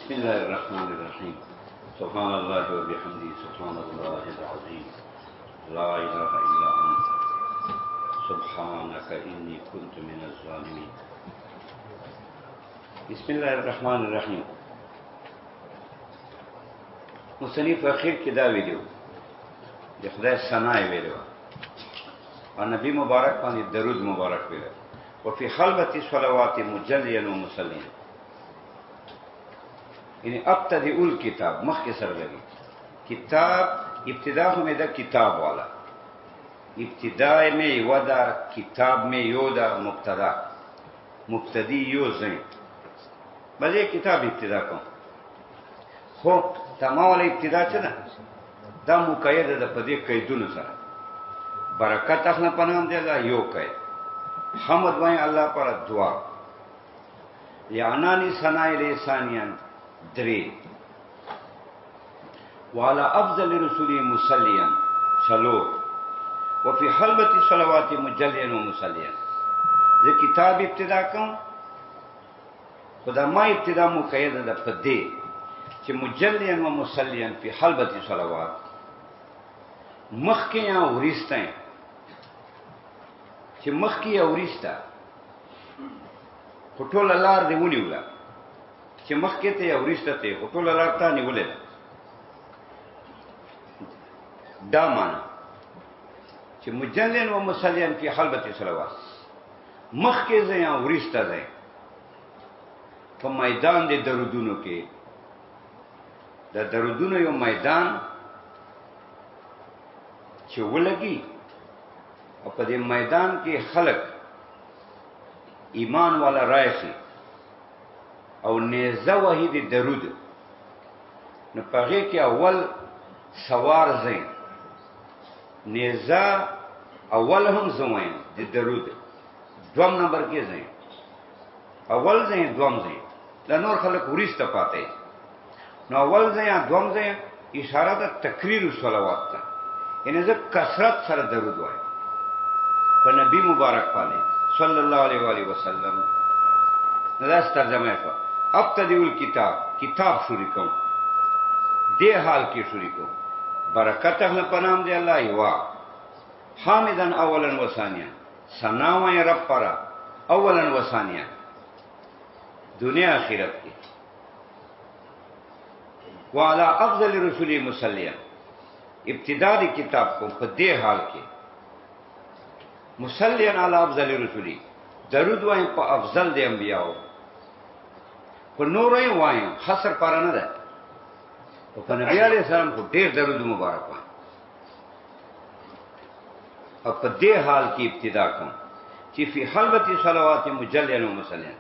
بسم الله الرحمن الرحيم سبحان الله وبحمده سبحان الله العظيم لا إله إلا أنت سبحانك إني كنت من الظالمين بسم الله الرحمن الرحيم مصنف اخیر کې دا ویلو د خدای ثنا ویلو او نبی مبارک باندې درود مبارک ویلو وفي خلوة صلوات مجليا ومصليا یعنی ابتدئ الكتاب مخ کے سر لگی کتاب ابتدا میں دا کتاب والا ابتداء میں ودا کتاب میں یودا مبتدا مبتدی یو زین بس یہ کتاب ابتدا کو خو تمام والا ابتدا چنا دا مقید دا پدی قیدون سر برکت اخنا پنام دے اللہ یو قید حمد وائیں اللہ پر دعا یعنانی ثنائی لسانیان دری وعلى افضل رسول مصليا چلو وفي حلبة صلوات مجليا ومصليا ذا کتاب ابتدا کم خدا ما ابتدا مقید دا پدے چھ مجليا ومصليا في حلبة صلوات مخ کے یہاں ورستا ہیں چھ مخ کی یا ورستا خطول اللہ دیونی اولا چې مخکې ته یا وروسته ته خو ټوله لار تا نیولې ده دا معنی چې مجلین و مصلین فی حلبة صلوات مخکې ځای یا وروسته ځای په میدان د درودونو کې د درودونو یو میدان چې ولګي او په دې میدان کې خلق ایمان والا راشي او نیزه وحید درود نو پاگه که اول سوار زین نیزه اول هم زوین دی درود دوم نمبر که زین اول زین دوم زین لنور خلق وریستا پاته نو اول زین دوم زین اشاره دا تکریر صلوات تا یعنی زه کسرت سر درود وائی پا نبی مبارک پانے صلی اللہ علیہ وآلہ وسلم نداس ترجمه کوا ابتدئ الکتاب کتاب شروع کم دے حال کی شروع کم برکت اخلا پنام دے اللہ یوا حامدن اولا و ثانیا ثناوائیں رب پرا اولا و ثانیا دنیا آخرت کی وعلا افضل رسول مصلیا ابتداء دی کتاب کو دے حال کی مصلیا علی افضل رسولی درود وائیں پا افضل دے انبیاء پر نوریں وائیں حسر پارا نہ ده پر نبی علیہ السلام کو ډیر درود مبارک وائیں اور پر دے حال کی ابتدا کم چی فی حلبت صلوات مجلین و مسلین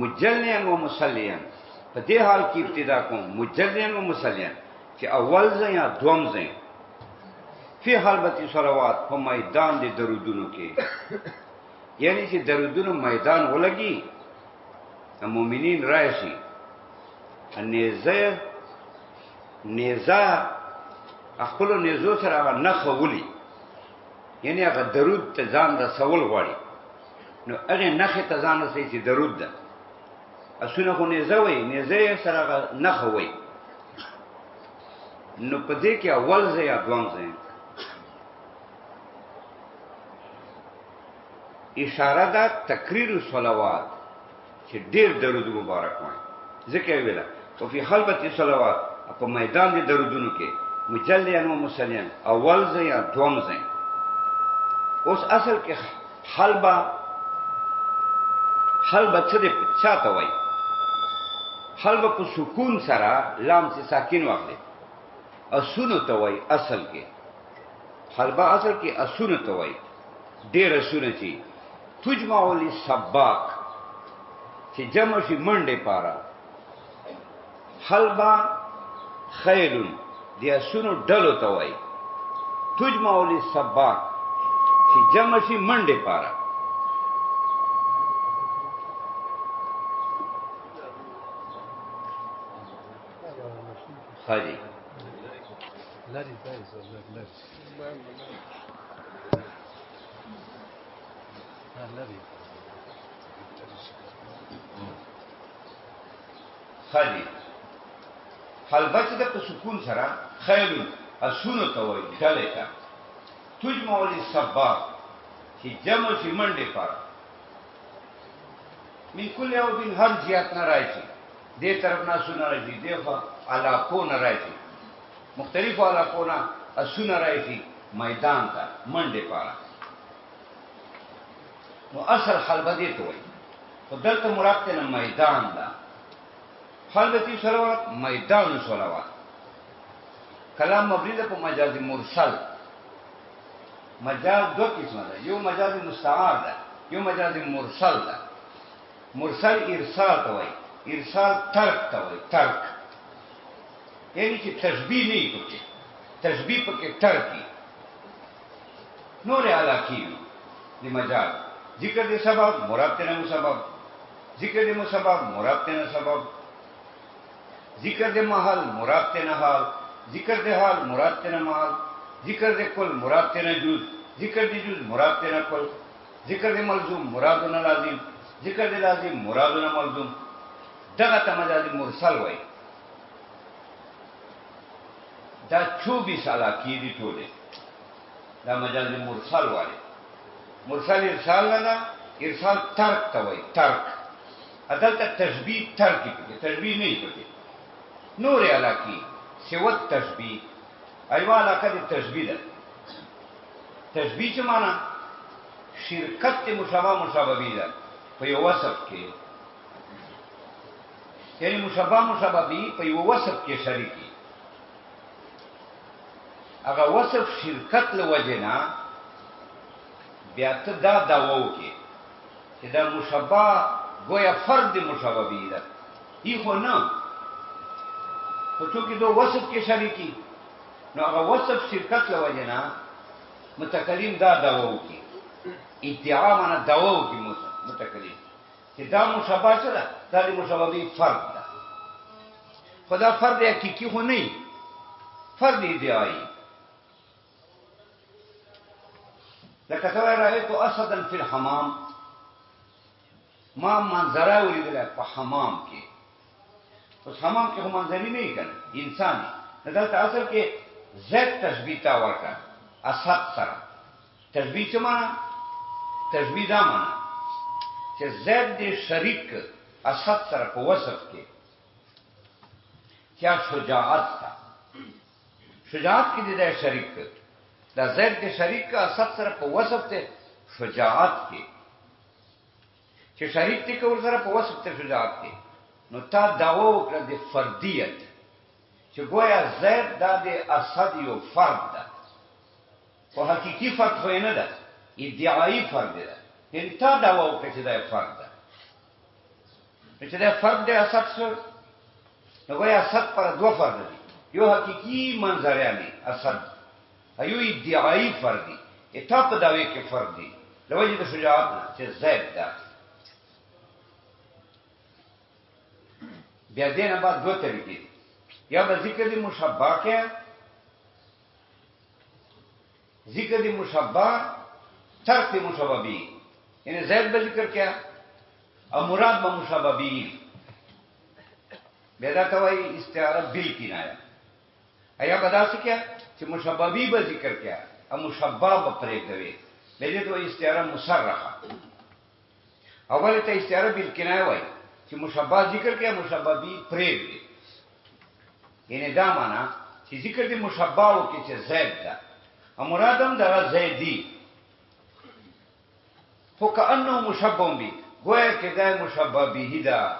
مجلین و مسلین پر دے حال کی ابتدا کم مجلین و مسلین چی اول زیں یا دوم زیں فی حلبت صلوات پر میدان دے درودونو کے یعنی چی درودونو میدان ہو لگی مومنین راشي نیزه خپل نیزو سره هغه نخه ولي یعنی هغه درود ته ځان رسول غواړي نو هغه نخه ته ځان رسوي چې درود ده اسونه خو نیزه وي نیزه سره هغه نخه وي نو په دې کې اول ځای یا دوم ځای اشاره ده تکریر صلوات چې ډیر درود مبارک وای ذکر ویلا او فی حلبة صلوات په میدان دي درودونو کې مجلیان و مسلیان اول ځای یا دوم ځای اوس اصل کې حلبه څه دې چاته وای حلبه په سکون سره لام چې ساکن واخلي اسونو ته وای اصل کې حلبه اصل کې اسونو ته وای ډیر اسونه چې تجمع للسباق چې جمع شي منډه پارا حلبا خیل دی اسونو ډلو ته وای تجمع للسباق چې جمع شي منډه پارا حاجی لاري دايز لاري لاري خالي حلبه چې د په سکون سره خیل اسونو ته وایي ډلې ته تجمع للصباح چې جمع شي منډې پاره من کل یوم هر جهت نه راځي دې طرف نه سونه راځي دې علاقو نه راځي مختلفو علاقو نه سونه راځي میدان ته منډې پاره نو اصل حلبه دې ته وایي خو دلته مراد ته میدان ده حلبتی صلوات میدان صلوات کلام مبنی ده په مجاز مرسل مجاز دو قسمه ده یو مجاز مستعار ده یو مجاز مرسل ده مرسل ارسال ته وایي ارسال ترک ته وایي ترک یعنی چې تشبیه نه پکې تشبیه پکې ترکی نور علاقی دی مجاز ذکر دے سبب مراد تینا مسبب ذکر دے مسبب مراد تینا سبب ذکر دے محل مراد تینا حال ذکر دے حال مراد تینا محل ذکر دے کل مراد تینا جز ذکر دے جز مراد تینا کل ذکر دے ملزوم مرادنا لازم ذکر دے لازم مرادنا ملزوم دغه ته مجاز مرسل وای دا 24 علاقې دي ټوله دا مجاز مرسل وای مرسل ارسال نه ده ارسال ترک ته وای ترک عدالت تشبیه ترک کې تشبیه نه پکې نور علاقې سوت تشبیه ایوا علاقه دي تشبیه ده تشبیه څه معنا شرکت مشابه مشابهی ده په یو وصف کې یعنی مشابه مشابهی په یو وصف کې شریکی هغه وصف شرکت لوجنا بیا ته دا داوو کې چې دا مشابه گویا فرد مشابهی ده ای خو نه خو چونکې دو وصف کې شریکی نو هغه وصف شرکت لوجنا متکلم دا داوو کې ادعا معنا داوو کې متکلم چې دا مشابه څه ده دا د مشابهی فرد ده خدا فرد حقیقی خو نه فرد ادعایی لکه ته راځي اسدن فی الحمام ما منظره ولیدل په حمام کې اوس حمام کې هم منظرې نه کړي انساني دلته اصل کې زید تشبیه تا ورکړه اسد سره تشبیه څه معنا تشبیه دا معنا چې زید دې شریک اسد سره په وصف کې کیا شجاعت تا شجاعت کې دې شریک دا زید دې شریک کا اسد سره په وصف ته شجاعت کې چې شریک دې کور سره په وصف ته شجاعت کې نو تا داو کړ د فردیت چې گویا زید دا د اسد یو فرد ده او حقيقي فرد خو نه ده ادعایی فرد ده یعنی تا داو کړ چې دا فرد ده چې دا فرد ده اسد سره نو گویا اسد پر دو فرد دي یو حقيقي منظریانی اسد ایو ادعایی فرد دي اته په داوی کې فرد دي لوجه د شجاعت چې زید ده بیا دینه بعد دو طریقې یا به ذکر دی مشبہ کیا ذکر دی مشبہ ترک دی مشبہ بھی یعنی زید به ذکر کیا او مراد به مشبہ بھی بیدا توای استعاره بالکنایه ایا بدا څه کیا چې مشبہ بھی به ذکر کیا او مشبہ به پرې کوي لږه تو استعاره مصرحه اوله ته استعاره بالکنایه وای چې مشبہ ذکر کیا مشبہ بھی پرې دی یعنی دا معنا چې ذکر دی مشبہ او کې چې زید ده او مرادم دا زیدی خو کانه مشبہ به گویا کې دا مشبہ به ده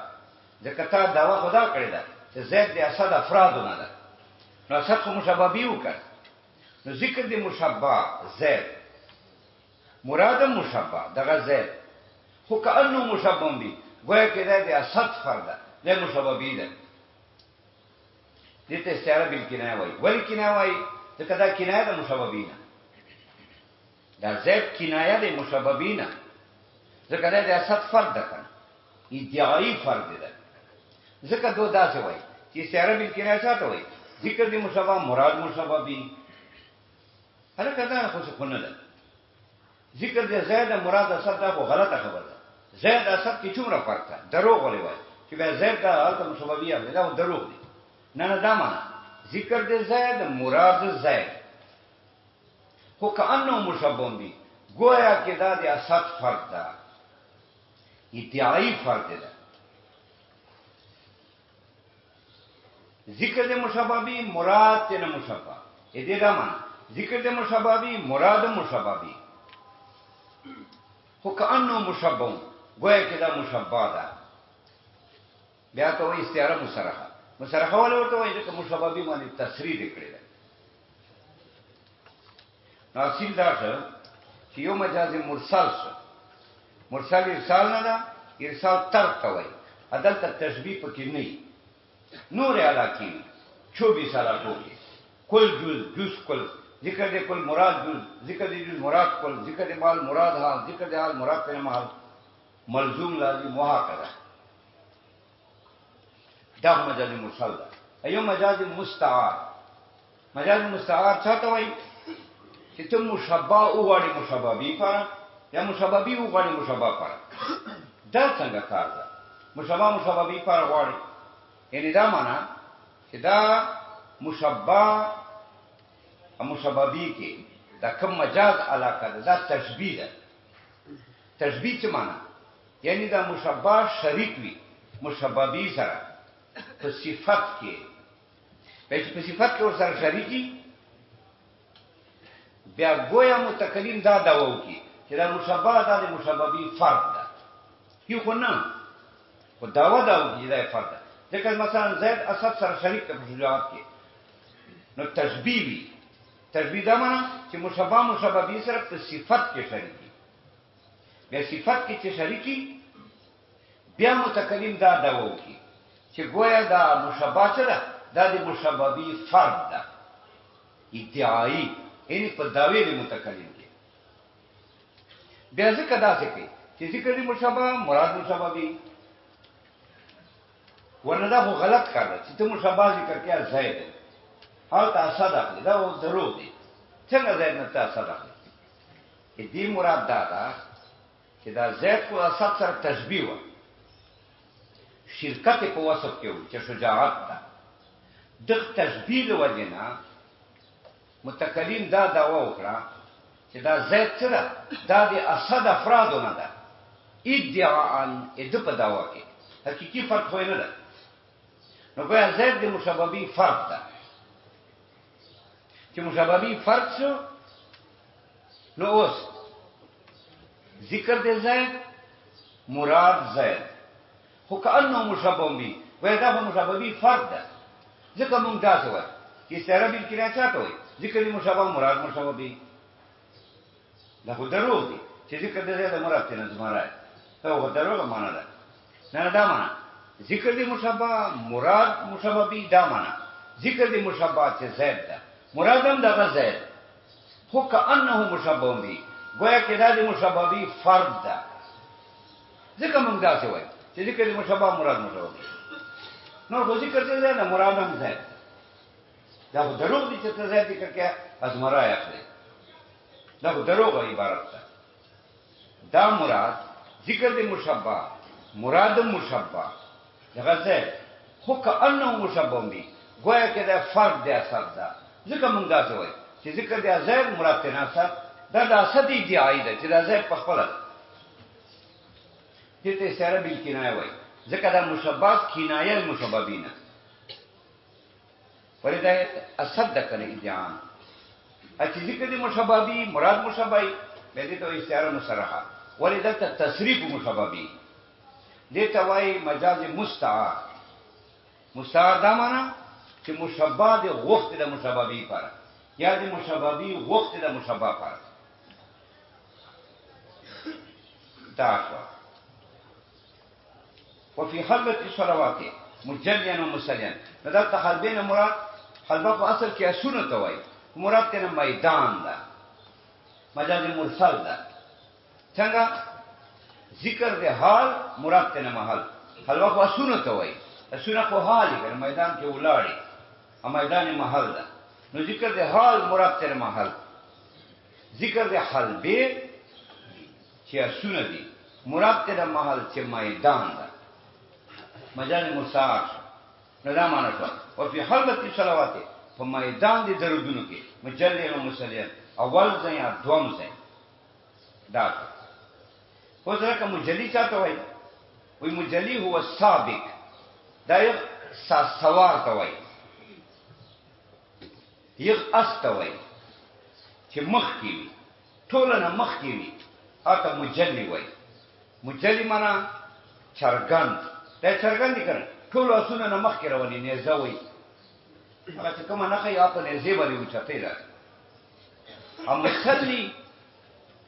ځکه تا داوا خدا کړی ده چې زید د اسد افرادونه ده نو اسد خو مشبہ به وکړ نو ذکر دی مشبہ زید مرادم مشبہ دغه زید خو کانه مشبہ به گویا کې دا د اسد فرد ده مشبہ به ده دته استعاره بالکنایه وای ولی کنایه وای ځکه دا کنایه د مشببینا دا زید کنایه د مشببینا ځکه دا د اسد فرد ده کنه ادعایی فرد ده ځکه دو داسې وای چې استعاره بالکنایه څه وای ذکر د مشبہ مراد مشببی هله کدا خو څه نه ده ذکر د زید مراد اسد دا خو غلطه خبره ده زید اسد کې څومره فرق ده دروغ ولې وای چې بیا زید دا الته مشابهه دی دا دروغ دی نه دا معنا ذکر دې زید مراد زید خو کأنه مشابه دی گویا کې دا د اسد فرق ده ادعایی فرق ده ذکر دے مشابہی مراد تے نہ مشابہ یہ دے دا مانا ذکر دے مشابہی مراد مشابہی خو کأنو مشابہ گویا کہ دا مشابہ دا بیا تو وہی استعارہ مصرحہ مصرحہ والے ورته وایي چې مشابہی باندې تصریح کړی ده ناصیل دا چې یو مجاز مرسل مرسل ارسال نه ده ارسال ترک کوي عدالت تشبیه پکې نه نور علاقی 24 علاقوں کے کل جز کل ذکر دے کل مراد جز ذکر دے جز مراد کل ذکر دے مال مراد حال ذکر دے حال مراد تینا محل ملزوم لازم محاکرہ دا مجاز مرسل دا ایو مجاز مستعار چاہتا ہوئی کہ تم مشبہ اوغاڑی مشبہ بی پارا یا مشبہ بی اوغاڑی مشبہ پارا دا څنګه کار دا مشبہ بی پارا غاڑی یعنی دا معنا چې دا مشبہی کې دا کوم مجاز علاقه ده دا تشبیه ده تشبیه څه معنا یعنی دا مشبہ شریک وي مشبہی سره په صفت کې په صفت کې ور سره شریکی بیا گویا متکلم دا داو کی چې دا مشبہ دا د مشبہی فرق ده یو خو نه خو داوا کی دا فرق ده ذکر مثلا زید اسد سره شریک ته شجاعت کې نو تشبیه وی تشبیه دا معنا چې مشبہی سره په صفت کې شریکی بیا صفت کې چې شریکی بیا متکلم دا داو کی چې گویا دا مشبہ سره دا د مشبہی فرق ده ادعایی یعنی په داوی د متکلم کې بیا ذکر دا څه کوي چې ذکر دی مشبہ مراد مشبہی ورنه دا خو غلط کار دی چې ته مشبہ ذکر کیا زید او تا اسد اخلي دا دروغ دی څنګه زید نه تا اسد اخلي دې مراد دا ده چې دا زید کو اسد سره تشبیه و شرکت په وصف کې و چې شجاعت ده د تشبیه د وجنه متکلم دا دعوا وکړه چې دا زید سره دا د اسد افرادونه ده ادعاء د په دعوا کې حقيقي فرق خو نه ده نو گویا زید د مشبہی فرق ده چې مشبہی فرق شو نو اوس ذکر د زید مراد زید خو کأنه مشبہی گویا دا مشبہی فرق ده ځکه مونږ دا څه وایو چې استعاره بالکنایه چاته وایي ذکر دی مشبہ مراد مشبہی دا خو دروغ دی چې ذکر د زید مراد ته نظمره دا خو دروغ معنا ده نه دا معنا ذکر دی مشبہ مراد مشبہی دا معنا ذکر دی مشبہ چې زید ده مرادم دغه زید خو کأنه مشبہی گویا کې دا د مشبہی فرد ده ځکه موږ دا څه وایو چې ذکر دی مشبہ مراد مشبہی نو خو ذکر دی زید مرادم زید دا خو دروغ دی چې ته زید ذکر کیا ازمره اخلي دا خو دروغ عبارت ده دا مراد ذکر دی مشبہ مراد مشبہ دغه زید خو کأنه مشبہی گویا کې دا فرد دی اثر ده ځکه موږ دا څه وایو چې ذکر دی زید مراد ته ناصر دا د اسد ادعای ده چې دا زید په خپل دې ته سره بالکنایه وایي ځکه دا مشبہ کنایه المشبہین ولدا اسد ده کنه ادعان چې ذکر دی مشبہی مراد مشبہی به دې ته استعاره مصرحه ولدا تصریف مشبہی دې ته وایي مجاز مستعار مستعار دا معنا چې مشبہ د وخت د مشبہی پر یا د مشبہی وخت د مشبہ پر دا وفي حلبة الصلوات مجليا ومسليا دا حلبين مراد حلبة په اصل کې اسونه ته وایي مراد ته میدان ده مجاز مرسل ده څنګه ذکر د حال مراد ته محل حلبة په اسونه ته وایي اسونه په حال کې میدان کې ولاړی ا میدان محل ده نو ذکر د حال مراد ته محل ذکر د حلبه چې اسونه دي مراد ته د محل چې میدان ده مجال مسار ندا معنا شو او په حلقه صلوات په میدان دي درودونو کې مجلل او مسلیان اول ځای یا دوم ځای دا خو ځکه مجلی چاته وای وی مجلی هو السابق دا یو سوار ته وای یو اس ته وای چې مخ کې وي ټول نه مخ کې وي اته مجلی وای مجلی معنا چرګان دا چرګان دي کنه ټول اسونه نه مخ کې رواني نه زوي هغه چې کومه نه کوي په نه زیبري وچته ده ام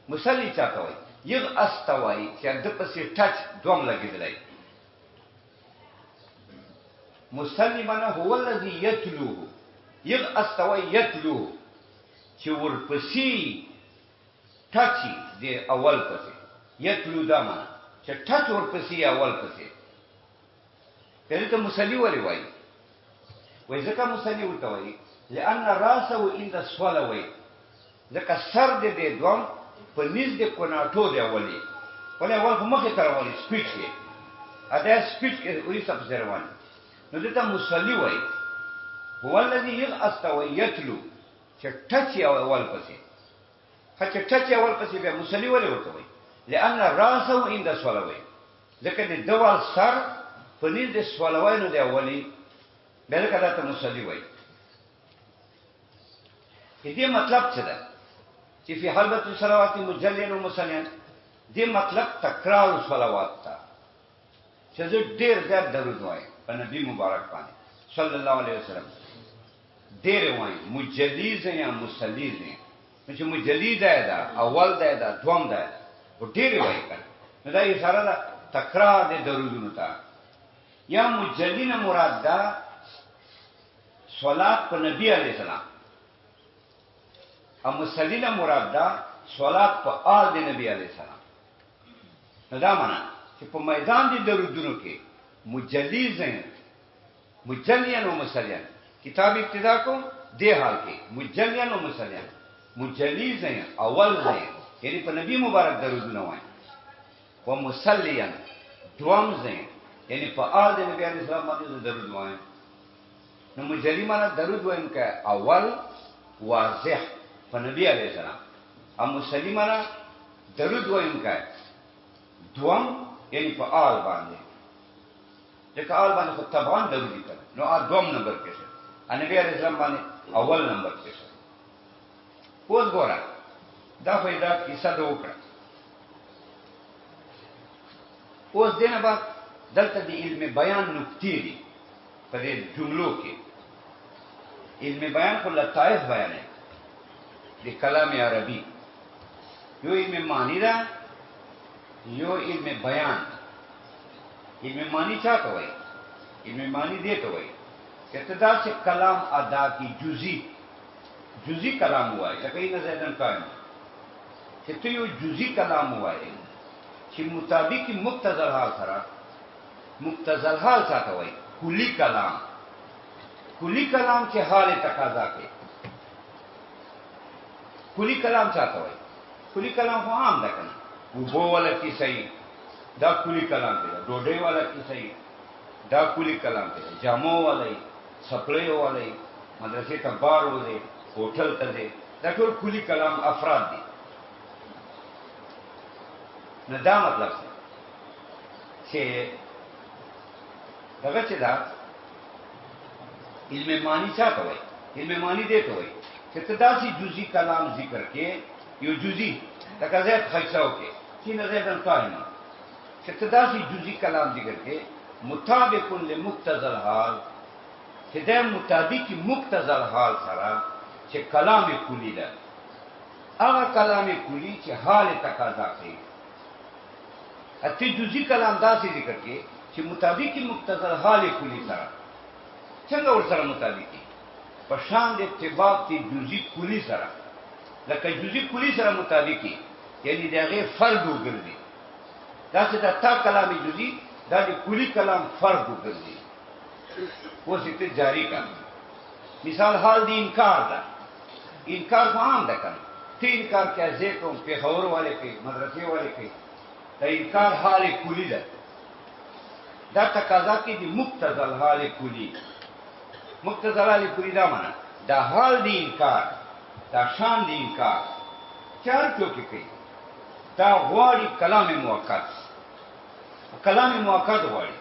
مسلی چاته وای یو استوای چې د پسې ټچ دوم لګیدلای مسلی معنا هو الذي يتلو یو استوای یتلو چې ورپسې ټچي دی اول پسې یتلو دا معنا چې ټچ ورپسې اول پسې کله ته مسلی ولې وای وای ځکه مسلی ورته وای لئن راسه عند الصلاه وای ځکه سر دې دوم په نيز دې کناټو دی اولي ولې اول په مخه تر اولي سپیچ کې اده سپیچ کې وې څه په روان نو دې ته مسلی وای هو الذي يغأس ويتلو چې ټچ اول پسې چې ټچ اول پسې به مسلی ولې ورته وای لئن راسه عند الصلاه وای ځکه دې دوال سر په نيز دې سوالوینو دی اولي بل کله ته مسلی وای دې مطلب څه ده چې په حلبت صلوات مجلل او مسلیان دې مطلب تکرار صلوات تا چې ډېر زیات درود وای په نبی مبارک باندې صلی الله علیه وسلم ډېر وای مجلیز یا مسلیز چې مجلیز ده اول ده دوم ده او ډېر وای کړه نو دا اشاره ده تکرار دې درودونو ته یا مجلینا مراد ده صلات په نبی علیہ السلام ام مسلینا مراد ده صلات په آل د نبی علیہ السلام دا معنا چې په میدان دي درودونو کې مجلیزن مجلیان او مسلیان کتاب ابتدا کو دې حال کې مجلیان او مسلیان مجلیزن اول ځای یعنی په نبی مبارک درودونه وایي او مسلیان دوم ځای یعنی په آل د نبی علیہ السلام باندې درود وایي نو مجلی معنا درود وایم که اول واضح په نبی علیہ السلام ام مسلی معنا درود وایم که دوم یعنی په آل باندې ځکه آل باندې خو طبعا درود کړه نو دوم نمبر کې شه نبی علیہ السلام باندې اول نمبر کې شه اوس ګوره دا پیدا کیسه ده وکړه اوس دینه بعد دلته د علم بیان نکتی دي په دې جملو کې علم بیان خو لطائف بیان ہے د کلام عربی یو علم معنی ده یو علم بیان علم معنی چاته وایي علم معنی دې ته وایي چې ابتدا سے کلام ادا کی جزئی کلام وایي لکه یې زیدن قائم چې ته یو جزئی کلام وایي چې مطابق مقتضى الحال سره مقتضى الحال چاته وایي کلی کلام چې حال تقاضا کوي کلی کلام چاته وایي کلی کلام خو عام ده کنه وبو ولا کی صحیح دا کلی کلام دی ډوډۍ والا کی صحیح دا کلی کلام دی جامو والا سپلای والا مدرسې ته بار وځي هوټل ته ځي دا ټول کلی کلام افراد دي نو دا مطلب چې دغه چې دا علم معنی چاته وایي علم معنی دې ته وایي چې ته داسې جزئی کلام ذکر کې یو جزئی لکه زید خیساو کې چې نه زیدن قائم چې ته داسې جزئی کلام ذکر کې مطابق لمقتضى الحال چې د مطابق مقتضى الحال سره چې کلام کلی ده هغه کلام کلی چې حال تقاضا کوي اته جزئی کلام داسې ذکر کې چې مطابق مقتضى الحال کلی سره څنګه ور سره مطابقي په شان د اتباع تی جزئی کلی سره لکه جزئی کلی سره مطابقي یعنی دغه فرد وګرځي دا چې دا تا کلام جزئی دا د کلی کلام فرد وګرځي اوس ته جاری کا مثال حال دی انکار ده انکار عام ده کنه ته انکار کیا زه کوم په خبر والے کې مدرسې والے کې د انکار حال کلی ده دا تقاضا کې دي مقتضى الحال کلی مقتضى الحال کلی دا معنا دا حال دی انکار دا شان دی انکار چار چوکې کوي دا غواړي کلام موقت کلام موقت غواړي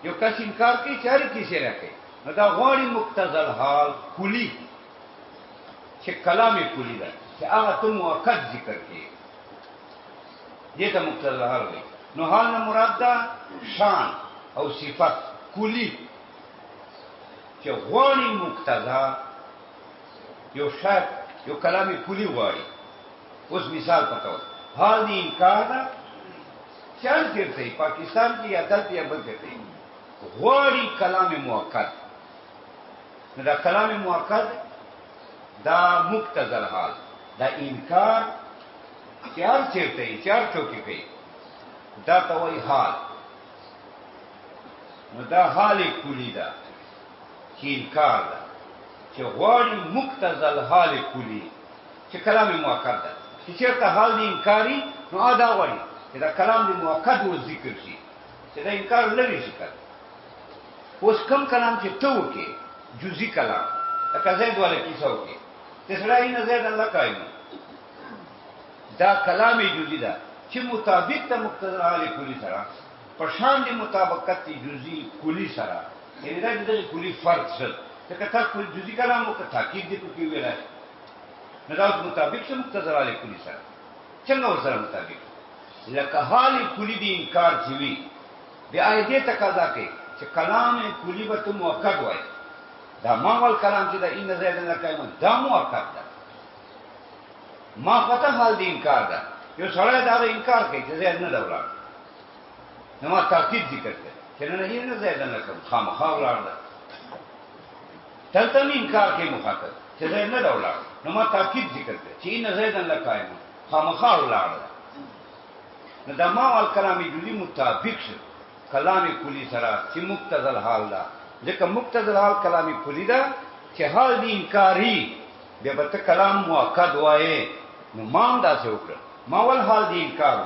یو کس انکار کوي چاري کیسه راکړي نو دا غواړي مقتضى الحال کلی چې کلام کلی ده چې هغه ته موقت ذکر کوي دې ته مقتضى الحال وایي نو حال نه مراد ده شان او صفت کلی چې غواړي مقتضا یو شرط یو کلام کلی غواړي اوس مثال پتاو حال دی انکار ده چل کرتے پاکستان کی عدالت یا بل کرتے غواړي کلام موقت دا کلام موقت دا مقتضى الحال دا انکار چار چیرته چار چوکې کوي دا ته وایي حال نو دا حال کلی ده چې انکار ده چې غواړي مقتضى الحال کلی چې کلام موقت ده چې چېرته حال دی انکاري نو دا غواړي چې دا کلام دی موقت و ذکر شي چې دا انکار لري شي کړ اوس کم کلام چې ته وکې جزئی کلام لکه زید والا کیسه وکې چې سړی نه زید الله قائم دا کلام جزئی ده چې مطابق ته مقتضى الحال کلی سره په شان دی مطابقت جزئی کلی سره یعنی دا د کلی فرق څه چې کته کلی جزئی کلام او تاکید دی په کې ویلای نه دا مطابق ته مقتضى الحال کلی سره څنګه ورسره مطابق لکه حال کلی دی انکار چې وی بیا دې تقاضا کوي چې کلام کلی به ته موقت وای دا ماول کلام چې دا ان زید نه قائم دا موقت ده ما فتح حال دی انکار ده یو سړی دا انکار کوي چې زید نه دولا نو ما تاکید ذکر کوي چې نه نه زید نه کوم خامخا ولاړ ده دلته انکار کوي مخاطب چې زید نه دولا نو ما تاکید ذکر کوي چې ان زید نه قائم خامخا ولاړ ده نو دا ماول کلام جزئی مطابق شو کلام کلی سره چې مقتضى الحال ده ځکه مقتضى الحال کلام کلی ده چې حال دی انکاری بیا به ته کلام موقت وایې نو مام داسې وکړه ما ول حال دی انکار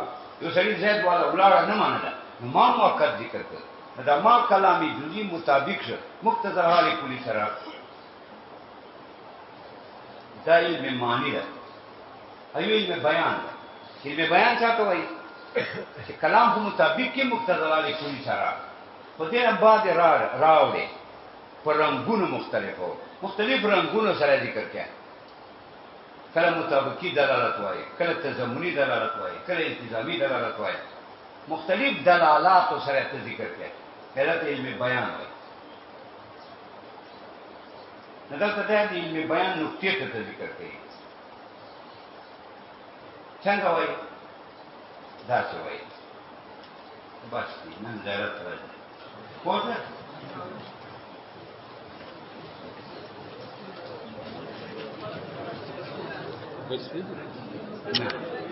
یو سړي زید والا ولاړه نه منله نو ما موقت ذکر کړ دا ما کلام جزئی مطابق شو مقتضى الحال کلی سره دا علم معنی ده ایو علم بیان ده علم بیان څه ته وایي چې کلام په مطابق کې مقتضى الحال کلی سره په دې بعد راوړي پر رنگونو مختلف رنگونو سره ذکر کړي کله مطابقی دلالت وایي کله تضمنی دلالت وایي کله التزامی دلالت وایي مختلف دلالات سره ته ذکر کړي هغه ته علم بیان وایي دلته د علم بیان نقطې ته ذکر کړي څنګه وایي دا څه وایي بس نن زیارت راځي پوهه Good speed. نه